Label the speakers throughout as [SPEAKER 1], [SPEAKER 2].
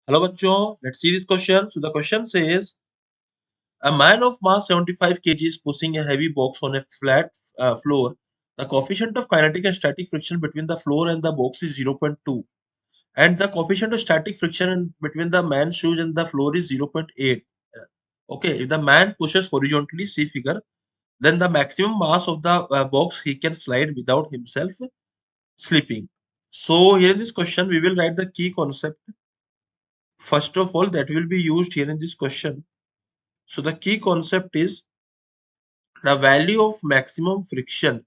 [SPEAKER 1] Hello bachcho, let's see this question. So the question says, a man of mass 75 kg is pushing a heavy box on a flat floor. The coefficient of kinetic and static friction between the floor and the box is 0.2, and the coefficient of static friction between the man's shoes and the floor is 0.8. Okay, if the man pushes horizontally, see figure, then the maximum mass of the box he can slide without himself slipping. So here in this question, we will write the key concept. First of all, that will be used here in this question. So the key concept is the value of maximum friction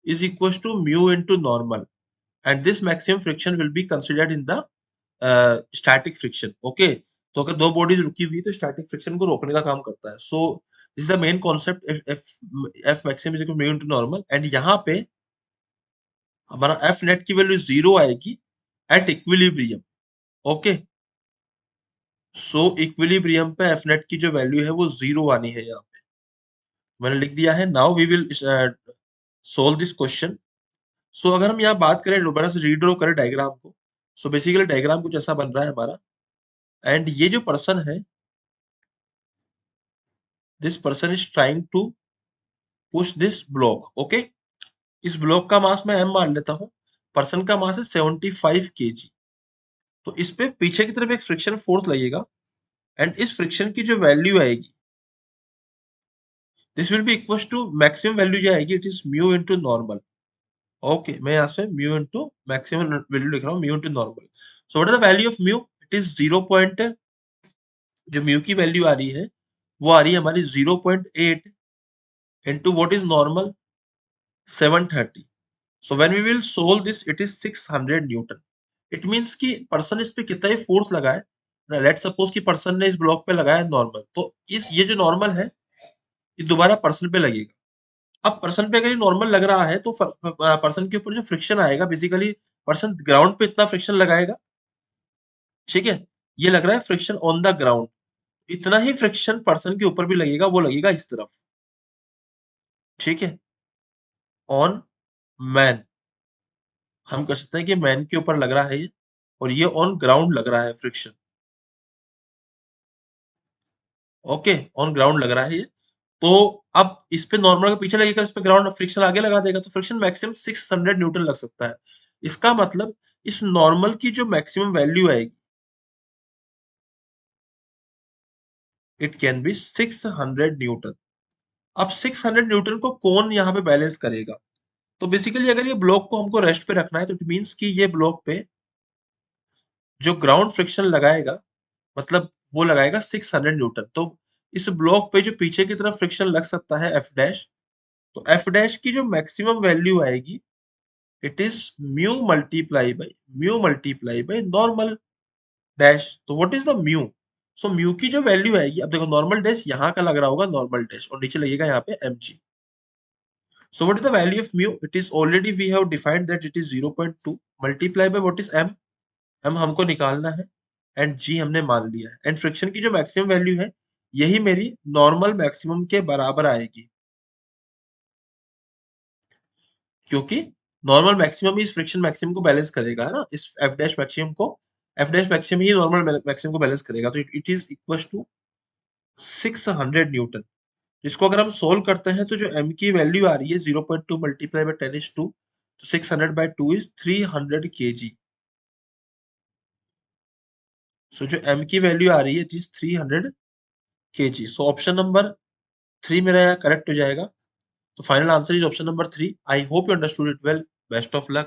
[SPEAKER 1] is equals to mu into normal, and this maximum friction will be considered in the static friction. Okay, तो अगर दो bodies रुकी हुई है तो static friction को रोकने का काम करता है. So this is the main concept. F maximum is equal mu into normal, and यहाँ पे हमारा एफ नेट की वैल्यू जीरो आएगी at equilibrium. Okay, so equilibrium पे एफ नेट की जो वैल्यू है वो जीरो आनी है. यहाँ पे मैंने लिख दिया है. Now we will solve this question. So अगर हम यहाँ बात करें, दोबारा से रीड्रॉ करें डायग्राम को. सो बेसिकली डायग्राम कुछ ऐसा बन रहा है हमारा, एंड ये जो पर्सन है, this person is trying to push this block. Okay, इस ब्लॉक का मास मैं m मान लेता हूँ. पर्सन का मास है 75 kg. तो इस पे पीछे की तरफ एक फ्रिक्शन फोर्स लगेगा, एंड इस फ्रिक्शन की जो वैल्यू आएगी, this will be equal to maximum value जो आएगी, it is mu into normal. Okay, मैं यहाँ से म्यू इनटू मैक्सिमम वैल्यू लिख रहा हूँ, mu into normal. So what is the value of mu? It is 0. जो म्यू की वैल्यू आ रही है वो आ रही है हमारी 0.8 into what is normal 730. So when we will solve this, it is 600 Newton. It means कि पर्सन इस पे कितना ही फोर्स लगाए, लेट सपोज कि पर्सन ने इस ब्लॉक पे लगाया नॉर्मल, तो इस ये जो नॉर्मल है ये दोबारा पर्सन पे लगेगा. अब पर्सन पे अगर ये नॉर्मल लग रहा है तो पर्सन के ऊपर जो फ्रिक्शन आएगा, बेसिकली पर्सन ग्राउंड पे इतना फ्रिक्शन लगाएगा. ठीक है, ये लग रहा है फ्रिक्शन ऑन द ग्राउंड. इतना ही फ्रिक्शन पर्सन के ऊपर भी लगेगा, वो लगेगा इस तरफ. ठीक है, ऑन मैन. हम कह सकते हैं कि मैन के ऊपर लग रहा है ये, और ये ऑन ग्राउंड लग रहा है फ्रिक्शन. ओके, ऑन ग्राउंड लग रहा है ये. तो अब इस पे नॉर्मल के पीछे लगेगा, इस पे ग्राउंड फ्रिक्शन आगे लगा देगा, तो फ्रिक्शन मैक्सिमम 600 न्यूटन लग सकता है. इसका मतलब इस नॉर्मल की जो मैक्सिमम वैल्यू आएगी, इट कैन बी 600 न्यूटन. अब 600 न्यूटन को कौन यहाँ पे बैलेंस करेगा? तो बेसिकली अगर ये ब्लॉक को हमको रेस्ट पे रखना है, तो इट मीन्स कि ये ब्लॉक पे जो ग्राउंड फ्रिक्शन लगाएगा, मतलब वो लगाएगा 600 न्यूटन. तो इस ब्लॉक पे जो पीछे की तरफ फ्रिक्शन लग सकता है एफ डैश, तो एफ डैश की जो मैक्सिमम वैल्यू आएगी, it is mu multiply by normal dash. तो what is the mu? So mu की जो वैल्यू आएगी, अब देखो नॉर्मल डैश यहाँ का लग रहा होगा, नॉर्मल डैश, और नीचे लगेगा यहाँ पे M G. So what is the value of mu? It is already we have defined that it is 0.2 multiply by what is M. M हमको निकालना है, एंड जी हमने मान लिया है, एंड फ्रिक्शन की जो मैक्सिमम वैल्यू है, यही मेरी नॉर्मल मैक्सिमम के बराबर आएगी, क्योंकि नॉर्मल मैक्सिमम इस फ्रिक्शन मैक्सिमम को बैलेंस करेगा, है ना, इस एफ डैश मैक्सिमम को. एफ डैश मैक्सिमम ही नॉर्मल मैक्सिमम को बैलेंस करेगा. तो it is equal to 600 newton. इसको अगर हम सोल्व करते हैं, तो जो m की वैल्यू आ रही है 0.2 मल्टीप्लाई बाय 10^2, तो 600 बाय 2 इज 300 kg. सो जो m की वैल्यू आ रही है, it is 300 kg. So option number 3 मेरा करेक्ट हो जाएगा. तो final answer is option number 3. I hope you understood it well. Best of luck.